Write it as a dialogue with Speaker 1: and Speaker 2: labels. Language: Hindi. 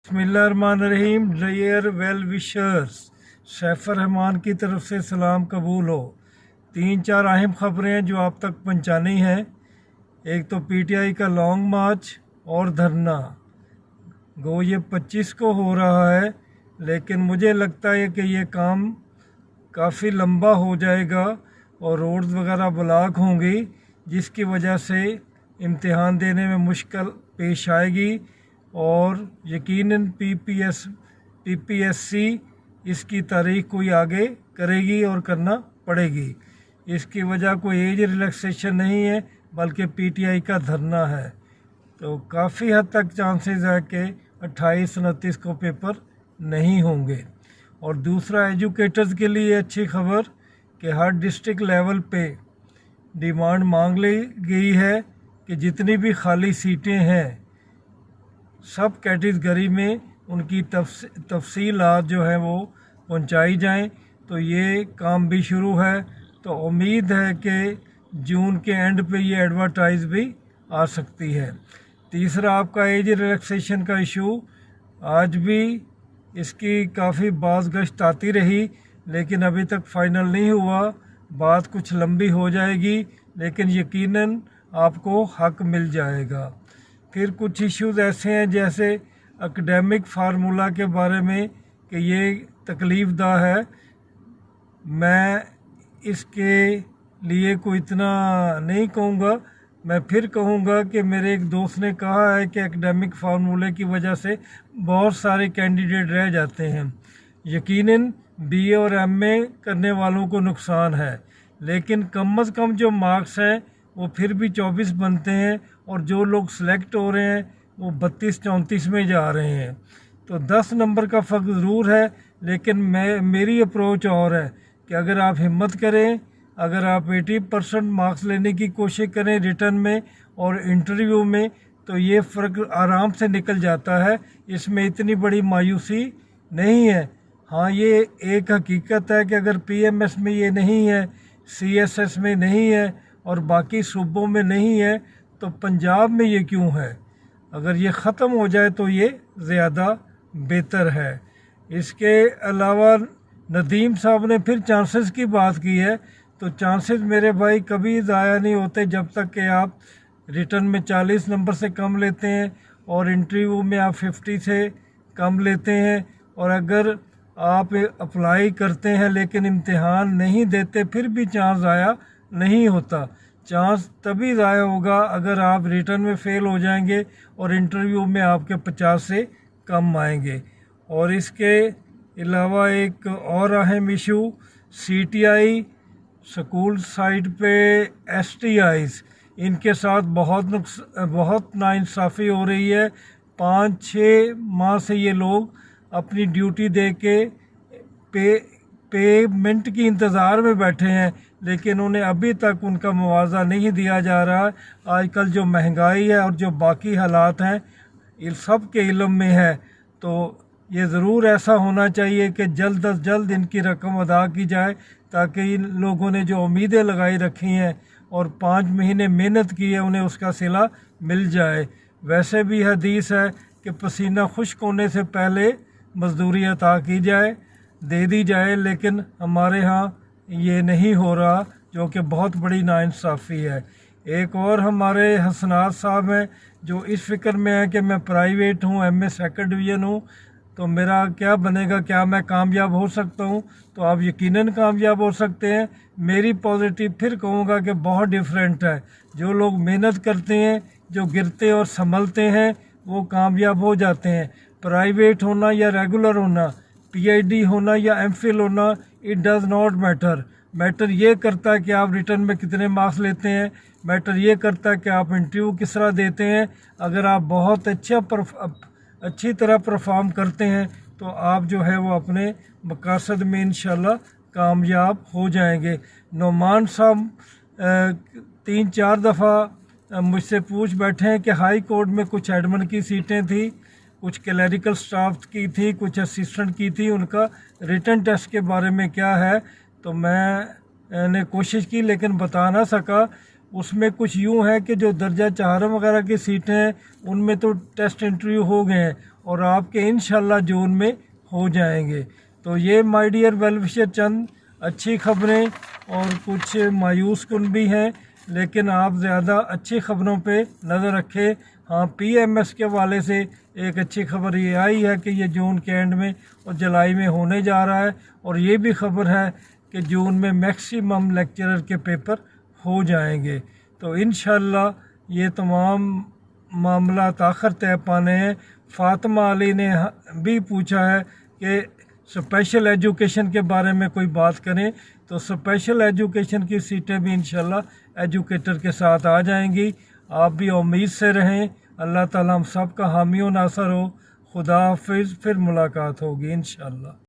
Speaker 1: बिस्मिल्लाहिर्रहमानिर्रहीम। Dear well wishers, Saifur Rahman की तरफ से सलाम कबूल हो। 3-4 अहम खबरें हैं जो आप तक पहुंचानी हैं। एक तो पीटीआई का लॉन्ग मार्च और धरना गो ये 25 को हो रहा है, लेकिन मुझे लगता है कि ये काम काफ़ी लंबा हो जाएगा और रोड्स वगैरह ब्लॉक होंगी, जिसकी वजह से इम्तिहान देने में मुश्किल पेश आएगी और यकीनन पीपीएससी इसकी तारीख कोई आगे करेगी और करना पड़ेगी। इसकी वजह कोई एज रिलैक्सेशन नहीं है, बल्कि पीटीआई का धरना है। तो काफ़ी हद तक चांसेस है कि 28-29 को पेपर नहीं होंगे। और दूसरा, एजुकेटर्स के लिए अच्छी खबर कि हर डिस्ट्रिक्ट लेवल पे डिमांड मांग ली गई है कि जितनी भी खाली सीटें हैं सब कैटेगरी में उनकी तफसीलात जो है वो पहुंचाई जाएं। तो ये काम भी शुरू है, तो उम्मीद है कि जून के एंड पे ये एडवर्टाइज भी आ सकती है। तीसरा, आपका एज रिलैक्सेशन का इशू, आज भी इसकी काफ़ी बाज़ गश्त आती रही, लेकिन अभी तक फ़ाइनल नहीं हुआ। बात कुछ लंबी हो जाएगी, लेकिन यकीनन आपको हक मिल जाएगा। फिर कुछ इश्यूज़ ऐसे हैं जैसे एकेडमिक फार्मूला के बारे में कि ये तकलीफ़दा है। मैं इसके लिए कोई इतना नहीं कहूँगा, मैं फिर कहूँगा कि मेरे एक दोस्त ने कहा है कि एकेडमिक फार्मूले की वजह से बहुत सारे कैंडिडेट रह जाते हैं। यकीनन बीए और एमए करने वालों को नुकसान है, लेकिन कम से कम जो मार्क्स हैं वो फिर भी 24 बनते हैं और जो लोग सेलेक्ट हो रहे हैं वो 32-34 में जा रहे हैं। तो 10 नंबर का फ़र्क ज़रूर है, लेकिन मेरी अप्रोच और है कि अगर आप हिम्मत करें, अगर आप 80% मार्क्स लेने की कोशिश करें रिटर्न में और इंटरव्यू में, तो ये फ़र्क आराम से निकल जाता है। इसमें इतनी बड़ी मायूसी नहीं है। हाँ, ये एक हकीकत है कि अगर पीएमएस में ये नहीं है, सीएसएस में नहीं है और बाकी सूबों में नहीं है, तो पंजाब में ये क्यों है? अगर ये ख़त्म हो जाए तो ये ज़्यादा बेहतर है। इसके अलावा नदीम साहब ने फिर चांसेस की बात की है, तो चांसेस मेरे भाई कभी ज़ाया नहीं होते जब तक कि आप रिटर्न में 40 नंबर से कम लेते हैं और इंटरव्यू में आप 50 से कम लेते हैं। और अगर आप अप्लाई करते हैं लेकिन इम्तिहान नहीं देते, फिर भी चांस ज़ाया नहीं होता। चांस तभी ज़ाया होगा अगर आप रिटर्न में फ़ेल हो जाएंगे और इंटरव्यू में आपके 50 से कम आएंगे। और इसके अलावा एक और अहम इशू, सीटीआई स्कूल साइड पे एसटीआईज़, इनके साथ बहुत नाइंसाफ़ी हो रही है। 5-6 माह से ये लोग अपनी ड्यूटी दे के पेमेंट की इंतज़ार में बैठे हैं, लेकिन उन्हें अभी तक उनका मुआवजा नहीं दिया जा रहा। आजकल जो महंगाई है और जो बाकी हालात हैं, ये सब के इल्म में है। तो ये ज़रूर ऐसा होना चाहिए कि जल्द अज जल्द इनकी रकम अदा की जाए, ताकि इन लोगों ने जो उम्मीदें लगाई रखी हैं और 5 महीने मेहनत की है, उन्हें उसका सिला मिल जाए। वैसे भी हदीस है कि पसीना खुश्क होने से पहले मजदूरी अता की जाए, दे दी जाए, लेकिन हमारे यहाँ ये नहीं हो रहा, जो कि बहुत बड़ी नाइंसाफ़ी है। एक और हमारे हसनात साहब हैं जो इस फिक्र में है कि मैं प्राइवेट हूँ, एमए सेकंड डिवीज़न हूँ, तो मेरा क्या बनेगा, क्या मैं कामयाब हो सकता हूँ? तो आप यकीनन कामयाब हो सकते हैं। मेरी पॉजिटिव फिर कहूँगा कि बहुत डिफरेंट है। जो लोग मेहनत करते हैं, जो गिरते और संभलते हैं, वो कामयाब हो जाते हैं। प्राइवेट होना या रेगुलर होना, पीएचडी होना या एमफिल होना, it does not matter. Matter ये करता है कि आप रिटर्न में कितने मार्क्स लेते हैं। मैटर ये करता है कि आप इंटरव्यू किस तरह देते हैं। अगर आप बहुत अच्छी तरह परफॉर्म करते हैं तो आप जो है वो अपने मकसद में इंशाल्लाह कामयाब हो जाएंगे। नोमान साहब 3-4 दफ़ा मुझसे पूछ बैठे हैं कि हाई कोर्ट में कुछ एडमिन की सीटें थी, कुछ क्लरिकल स्टाफ की थी, कुछ असिस्टेंट की थी, उनका रिटन टेस्ट के बारे में क्या है। तो मैंने कोशिश की लेकिन बता ना सका। उसमें कुछ यूँ है कि जो दर्जा 4 वगैरह की सीटें हैं उनमें तो टेस्ट इंटरव्यू हो गए हैं और आपके इंशाल्लाह जून में हो जाएंगे। तो ये माय डियर वेलविशर चंद अच्छी खबरें और कुछ मायूस कुन भी हैं, लेकिन आप ज़्यादा अच्छी खबरों पे नज़र रखें। हाँ, पीएमएस के वाले से एक अच्छी खबर ये आई है कि ये जून के एंड में और जुलाई में होने जा रहा है, और ये भी खबर है कि जून में मैक्सिमम लेक्चरर के पेपर हो जाएंगे। तो इंशाल्लाह ये तमाम मामला आखिर तय पाने हैं। फातिमा अली ने भी पूछा है कि स्पेशल एजुकेशन के बारे में कोई बात करें, तो स्पेशल एजुकेशन की सीटें भी इंशाल्लाह एजुकेटर के साथ आ जाएंगी। आप भी उम्मीद से रहें। अल्लाह ताला हम सब का हामी व नासर हो। खुदा हाफिज़, फिर मुलाकात होगी इंशाल्लाह।